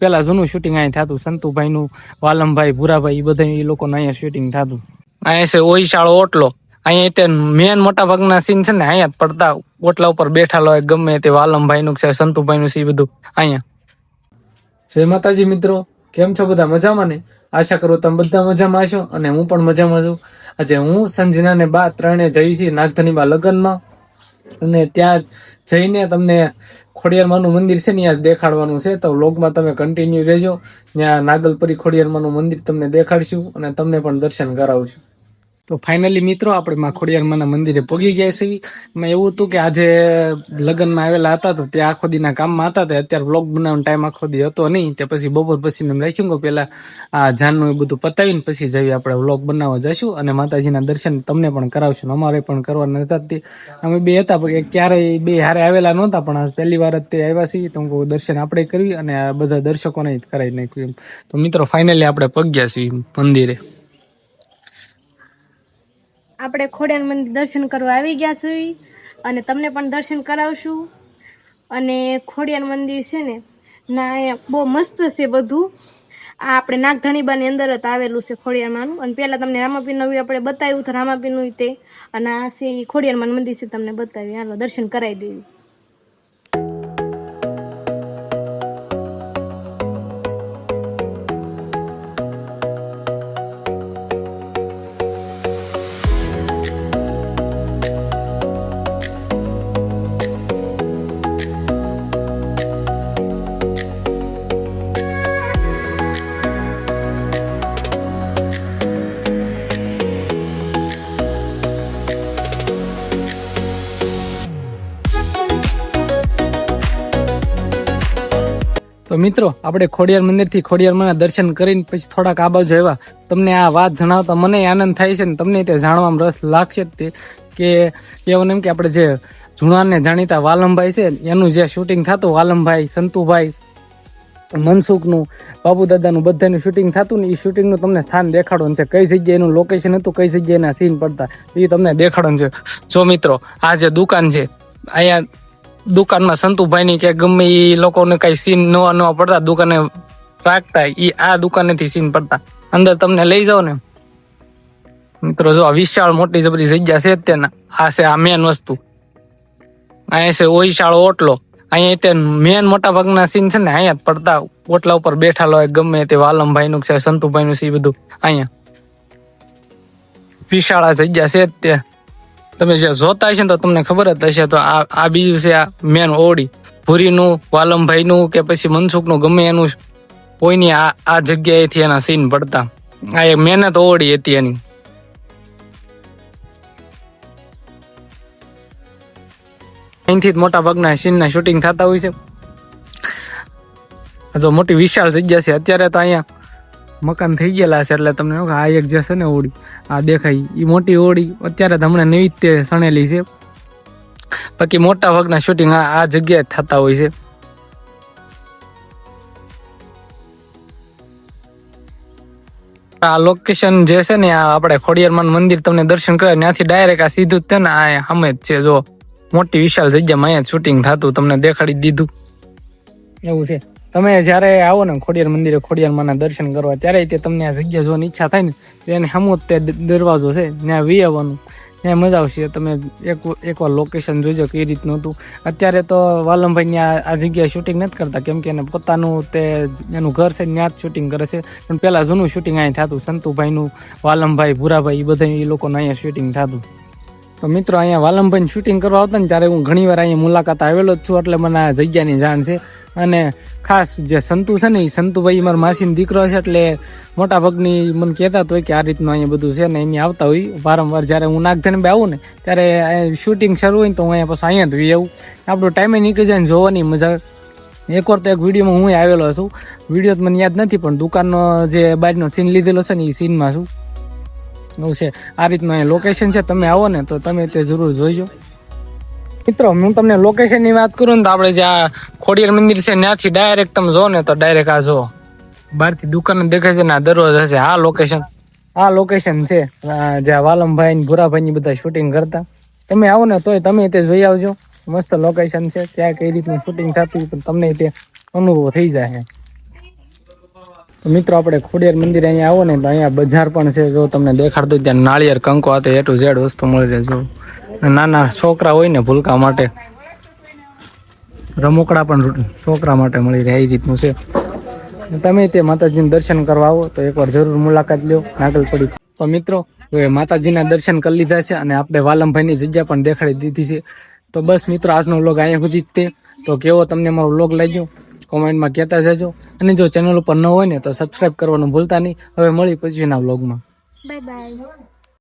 પેલા જૂનું શૂટિંગ અહીંયા થતું, સંતુભાઈનું, વાલમભાઈ, ભૂરાભાઈ, બધા એ લોકોનું અહીંયા શૂટિંગ થતું. અહીંયા છે ઓઈશાળો ઓટલો. અહીંયા તે મેન મોટા ભાગના સીન છે ને અહીંયા જ પડતા. ઓટલા ઉપર બેઠા હોય ગમે તે વાલમભાઈનું છે, સંતુભાઈનું છે, એ બધું અહીંયા. જય માતાજી મિત્રો, કેમ છો બધા? મજામાં ને? આશા કરું તમે બધા મજામાં હશો અને હું પણ મજામાં છું. આજે હું સંજના ને બા ત્રણે જઈ છીએ નાગધની બા લગ્નમાં, અને ત્યાં જઈને તમને ખોડિયારમાંનું મંદિર છે ને ત્યાં દેખાડવાનું છે. તો વ્લોગમાં તમે કન્ટિન્યુ રહેજો. ત્યાં નાગલપરી ખોડિયારમાંનું મંદિર તમને દેખાડશું અને તમને પણ દર્શન કરાવશું. તો ફાઇનલી મિત્રો આપણે માં ખોડિયારમાંના મંદિરે પહોંચી ગયા છીએ. એમાં એવું હતું કે આજે લગ્નમાં આવેલા હતા તો ત્યાં આખો દીના કામમાં હતા. અત્યારે વ્લોગ બનાવવાનો ટાઈમ આખો દી હતો નહીં. તે પછી બપોર પછી એમ રાખ્યું કે પેલા આ જાનનું એ બધું પતાવીને પછી જઈએ આપણે વ્લોગ બનાવવા જઈશું અને માતાજીના દર્શન તમને પણ કરાવશું. અમારે પણ કરવા નતા. અમે બે હતા ક્યારેય બે હારે આવેલા નહોતા, પણ આ પહેલી વાર જ તે આવ્યા છીએ. તો દર્શન આપણે કરવી અને આ બધા દર્શકોને જ કરાવી નાખ્યું. તો મિત્રો ફાઇનલી આપણે પગ્યા છીએ મંદિરે. આપણે ખોડિયાર મંદિર દર્શન કરવા આવી ગયા છીએ અને તમને પણ દર્શન કરાવશું. અને ખોડિયાર મંદિર છે ને ના અહીંયા બહુ મસ્ત છે બધું. આ આપણે નાગધણીબાની અંદર જ આવેલું છે ખોડિયારમાંનું. અને પહેલાં તમને રામાપીરનું આપણે બતાવ્યું તો રામાપીરનું તે, અને આ છે ખોડિયારમાંનું મંદિર છે તમને બતાવ્યું. હાલો દર્શન કરાવી દેવું. તો મિત્રો આપણે ખોડિયાર મંદિરથી ખોડિયારમાંના દર્શન કરીને પછી થોડાક આ બાજુ આવ્યા. તમને આ વાત જણાવતા મને આનંદ થાય છે ને તમને તે જાણવામાં રસ લાગશે જ તે કે કહેવાનું એમ કે આપણે જે જૂનાને જાણીતા વાલમભાઈ છે એનું જે શૂટિંગ થતું, વાલમભાઈ, સંતુભાઈ, મનસુખનું, બાબુ દાદાનું બધાનું શૂટિંગ થતું ને એ શૂટિંગનું તમને સ્થાન દેખાડવાનું છે. કઈ જગ્યાએ એનું લોકેશન હતું, કઈ જગ્યાએના સીન પડતા એ તમને દેખાડવાનું છે. જો મિત્રો આ જે દુકાન છે, અહીંયા દુકાનમાં સંતુભાઈની કે ગમે એ લોકોને કઈ સીન નવા પડતા દુકાને રાખતા, એ આ દુકાનેથી સીન પડતા. અંદર તમને લઈ જાઓ ને મિત્રો, જો આ વિશાળ મોટી જબરી જગ્યા છે તેના. આ છે આ મેન વસ્તુ. અહીંયા છે ઓઈશાળો ઓટલો. અહીંયા તે મેન મોટા ભાગના સીન છે ને અહીંયા જ પડતા. ઓટલા ઉપર બેઠા હોય ગમે તે વાલમભાઈનું છે, સંતુભાઈનું છે, એ બધું અહીંયા વિશાળ જગ્યા છે જ તે. તમે જે જોતા હશે ને તો તમને ખબર જ હશે. તો આ બીજું છે આ મેન ઓડી. ભૂરીનું, વાલમભાઈનું કે પછી મનસુખનું ગમે એનું કોઈની આ જગ્યાએથી એના સીન પડતા. આ એક મહેનત ઓડી હતી એની. અહીંથી જ મોટા ભાગના સીનના શૂટિંગ થતા હોય છે. જો મોટી વિશાળ જગ્યા છે. અત્યારે તો અહીંયા મકાન થઈ ગયેલા છે એટલે તમને આ એક જે છે ને ઓડી આ દેખાય એ મોટી ઓડી અત્યારે હમણાં નવી તે સણેલી છે. બાકી મોટા ભાગના શૂટિંગ આ જગ્યાએ થતા હોય છે. આ લોકેશન જે છે ને આ આપણે ખોડિયારમાંનું મંદિર તમને દર્શન કરે ત્યાંથી ડાયરેક્ટ આ સીધું જ છે ને આ સામે જ છે. જો મોટી વિશાળ જગ્યામાં અહીંયા શૂટિંગ થતું તમને દેખાડી દીધું એવું છે. તમે જયારે આવો ને ખોડિયાર મંદિરે ખોડિયારમાંના દર્શન કરવા ત્યારે તે તમને આ જગ્યા જોવાની ઈચ્છા થાય ને તો એને સામુ તે દરવાજો છે ત્યાં વી આવવાનું, ત્યાં મજા આવશે. તમે એકવાર લોકેશન જોજો કઈ રીતનું હતું. અત્યારે તો વાલમભાઈ આ જગ્યાએ શૂટિંગ નથી કરતા કેમ કે એને પોતાનું તે એનું ઘર છે ત્યાં જ શૂટિંગ કરે છે. પણ પેલા જૂનું શૂટિંગ અહીંયા થતું, સંતુભાઈનું, વાલમભાઈ, ભૂરાભાઈ, એ બધા એ લોકોનું અહીંયા શૂટિંગ થતું. તો મિત્રો અહીંયા વાલમભાઈ શૂટિંગ કરવા આવતા ને ત્યારે હું ઘણી વાર અહીંયા મુલાકાત આવેલો જ છું એટલે મને આ જગ્યાની જાણ છે. અને ખાસ જે સંતુ છે ને એ સંતુભાઈ મારા માસીનો દીકરો છે એટલે મોટા ભાગની મને કહેતા હોય કે આ રીતનું અહીંયા બધું છે ને અહીંયા આવતા હોય વારંવાર. જ્યારે હું નાગધણી આવું ને ત્યારે શૂટિંગ શરૂ હોય ને તો હું અહીંયા પછી અહીંયા જ આવું. આપણો ટાઈમે નીકળી જાય ને જોવાની મજા. એકવાર તો એક વિડીયોમાં હું આવેલો છું, વિડીયો તો મને યાદ નથી પણ દુકાનનો જે બહારનો સીન લીધેલો છે ને એ સીનમાં છું એવું છે. આ રીતનું લોકેશન છે. તમે આવો ને તો તમે તે જરૂર જોઈજો. મિત્રો હું તમને લોકેશનની વાત કરું ને તો આપણે જે આ ખોડિયાર મંદિર છે ત્યાંથી ડાયરેક્ટ તમે જો ને તો ડાયરેક્ટ આ જો બહારથી દુકાન દેખાય છે ને આ દરવાજો છે. આ લોકેશન છે જ્યાં વાલમભાઈ ને ભૂરાભાઈ ની બધા શૂટિંગ કરતા. તમે આવો ને તોય તમે તે જોઈ આવજો. મસ્ત લોકેશન છે. ત્યાં કઈ રીતનું શૂટિંગ થતું પણ તમને તે અનુભવ થઈ જાય. તો મિત્રો આપણે ખોડિયાર મંદિર અહીંયા આવો ને તો અહીંયા બજાર પણ છે. જો તમને દેખાડતો હોય ત્યાં નાળિયેર કંકો આ A to Z વસ્તુ મળી રહે. જો નાના છોકરા હોય ને ભૂલકા માટે રમકડા પણ છોકરા માટે મળી રહે એ રીતનું છે. તમે તે માતાજીના દર્શન કરવા આવો તો એકવાર જરૂર મુલાકાત લ્યો નાગલ પડી. તો મિત્રો હવે માતાજીના દર્શન કરી લીધા છે અને આપણે વાલમભાઈની જગ્યા પણ દેખાડી દીધી છે. તો બસ મિત્રો આજનો વ્લોગ અહીંયા સુધી જ તે. તો કેવો તમને મારો વ્લોગ લાગ્યો કોમેન્ટમાં કહેતા જજો અને જો ચેનલ ઉપર ન હોય ને તો સબસ્ક્રાઇબ કરવાનું ભૂલતા નહીં. હવે મળી પછીના વ્લોગમાં. Bye bye.